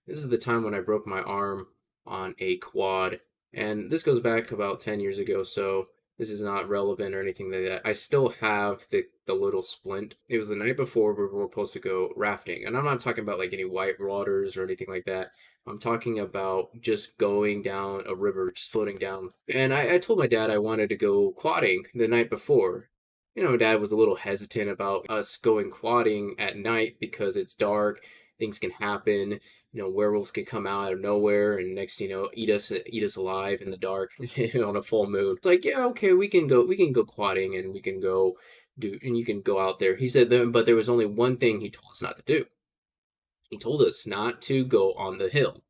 This is the time when I broke my arm on a quad, and this goes back about 10 years ago, so this is not relevant or anything like that. I still have the little splint. It was the night before we were supposed to go rafting, and I'm not talking about like any white waters or anything like that. I'm talking about just going down a river, just floating down. And I told my dad I wanted to go quadding the night before. Dad was a little hesitant about us going quadding at night because it's dark, things can happen. Werewolves could come out of nowhere and next, eat us alive in the dark on a full moon. It's like, yeah, okay, we can go quadding and we can go and you can go out there. He said, but there was only one thing he told us not to do. He told us not to go on the hill,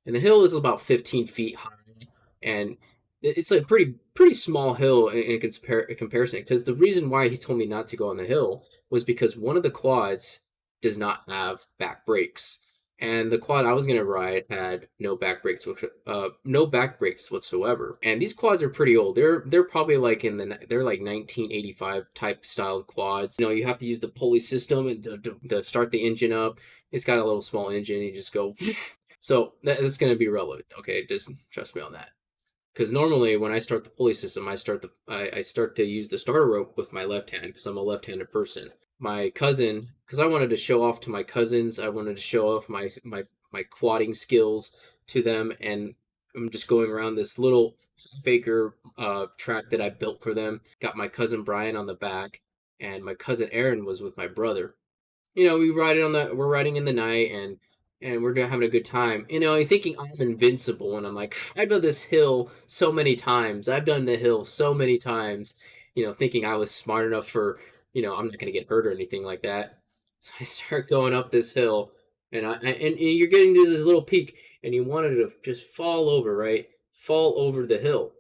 and the hill is about 15 feet high, and it's a pretty small hill in comparison. Because the reason why he told me not to go on the hill was because one of the quads does not have back brakes, and the quad I was gonna ride had no back brakes whatsoever. And these quads are pretty old. They're probably like they're like 1985 type style quads. You have to use the pulley system and to start the engine up. It's got a little small engine. You just go. So that's going to be relevant. Okay, just trust me on that. Because normally when I start the pulley system, I start to use the starter rope with my left hand because I'm a left-handed person. My cousin, because I wanted to show off to my cousins, I wanted to show off my quadding skills to them, and I'm just going around this little faker track that I built for them. Got my cousin Brian on the back, and my cousin Aaron was with my brother. We're riding in the night, and we're having a good time. Thinking I'm invincible, and I'm like, I've done this hill so many times. I've done the hill so many times. Thinking I was smart enough for, I'm not gonna get hurt or anything like that. So I start going up this hill, and you're getting to this little peak, and you wanted to just fall over, right? Fall over the hill.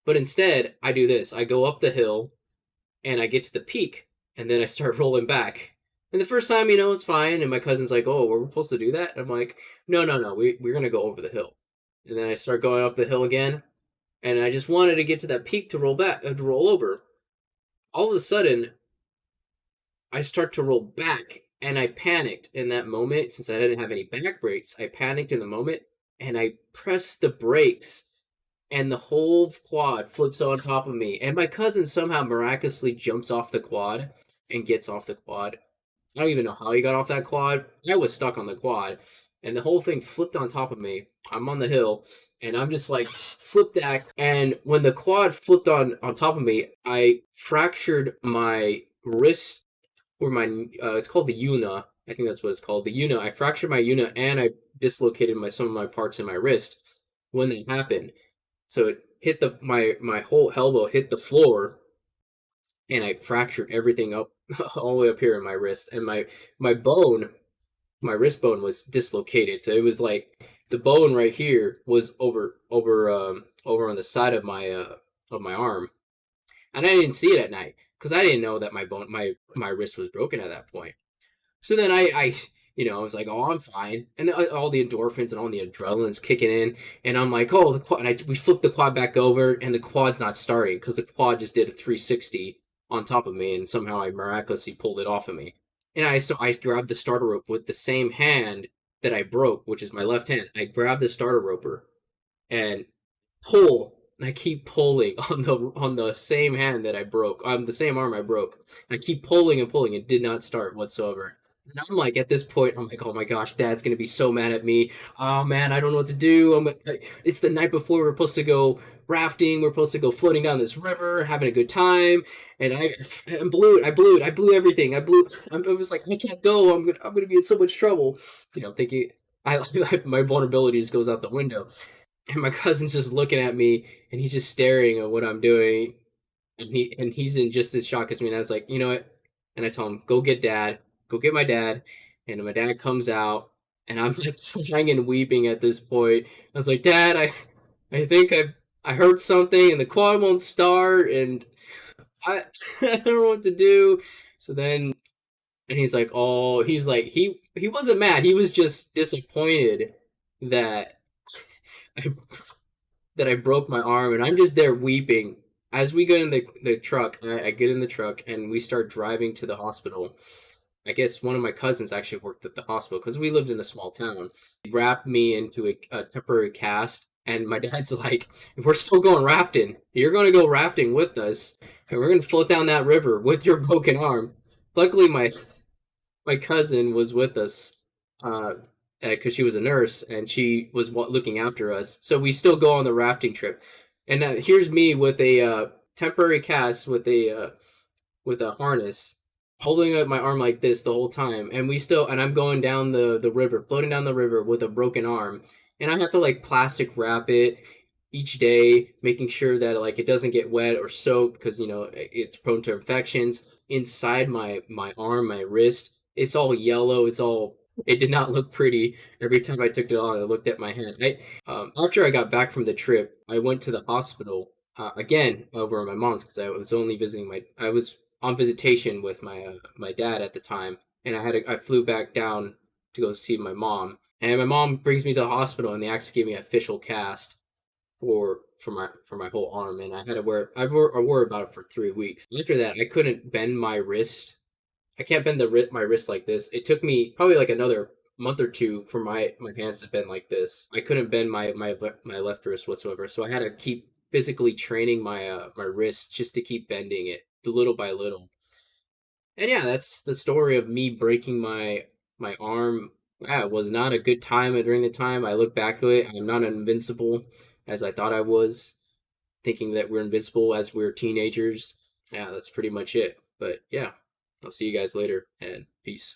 But instead, I do this. I go up the hill, and I get to the peak, and then I start rolling back. And the first time, it's fine. And my cousin's like, "Oh, were we supposed to do that?" And I'm like, "No, no, no. We're gonna go over the hill." And then I start going up the hill again, and I just wanted to get to that peak to roll back, to roll over. All of a sudden, I start to roll back, and I panicked in that moment since I didn't have any back brakes. I panicked in the moment, and I pressed the brakes, and the whole quad flips on top of me. And my cousin somehow miraculously jumps off the quad and gets off the quad. I don't even know how he got off that quad. I was stuck on the quad, and the whole thing flipped on top of me. I'm on the hill, and I'm just like flipped back. And when the quad flipped on top of me, I fractured my wrist, or my it's called the una. I think that's what it's called, the una. I fractured my una, and I dislocated some of my parts in my wrist when that happened. So it hit my whole elbow hit the floor, and I fractured everything up all the way up here in my wrist, and my bone, my wrist bone was dislocated. So it was like the bone right here was over on the side of my arm, and I didn't see it at night because I didn't know that my wrist was broken at that point. So then I was like, oh, I'm fine, and all the endorphins and all the adrenaline's kicking in, and I'm like, oh, the quad. And we flipped the quad back over, and the quad's not starting because the quad just did a 360 on top of me, and somehow I miraculously pulled it off of me. And I grabbed the starter rope with the same hand that I broke, which is my left hand. I grabbed the starter roper and pull. And I keep pulling on the same hand that I broke, on the same arm I broke. And I keep pulling and pulling. It did not start whatsoever. And I'm like, at this point, I'm like, oh my gosh, Dad's gonna be so mad at me. Oh man, I don't know what to do. It's the night before we're supposed to go rafting. We're supposed to go floating down this river, having a good time. And I blew everything. I was like, I can't go. I'm gonna be in so much trouble. Thinking I my vulnerability just goes out the window. And my cousin's just looking at me, and he's just staring at what I'm doing, and he's in just as shock as me. And I was like, you know what? And I told him, go get Dad, go get my dad. And my dad comes out, and I'm like crying and weeping at this point. I was like, Dad, I think I heard something, and the quad won't start, and I I don't know what to do. So then, and he's like he wasn't mad. He was just disappointed that I that I broke my arm, and I'm just there weeping. As we get in the truck, I get in the truck, and we start driving to the hospital. I guess one of my cousins actually worked at the hospital because we lived in a small town. He wrapped me into a temporary cast, and my dad's like, "We're still going rafting. You're going to go rafting with us, and we're going to float down that river with your broken arm." Luckily, my cousin was with us, uh, because she was a nurse and she was looking after us. So we still go on the rafting trip. And here's me with a temporary cast with a harness, holding up my arm like this the whole time, and I'm going down the river, floating down the river with a broken arm, and I have to like plastic wrap it each day, making sure that like it doesn't get wet or soaked because it's prone to infections inside my arm, my wrist. It's all yellow. It did not look pretty. Every time I took it on, I looked at my hand. After I got back from the trip, I went to the hospital again over at my mom's because I was on visitation with my dad at the time, and I flew back down to go see my mom, and my mom brings me to the hospital, and they actually gave me an official cast for my whole arm, and I wore about it for 3 weeks. After that, I couldn't bend my wrist. I can't bend my wrist like this. It took me probably like another month or two for my hands to bend like this. I couldn't bend my left wrist whatsoever, so I had to keep physically training my wrist just to keep bending it little by little. And yeah, that's the story of me breaking my arm. Yeah, it was not a good time during the time. I look back to it, I'm not invincible as I thought I was, thinking that we're invincible as we are teenagers. Yeah, that's pretty much it. But yeah, I'll see you guys later, and peace.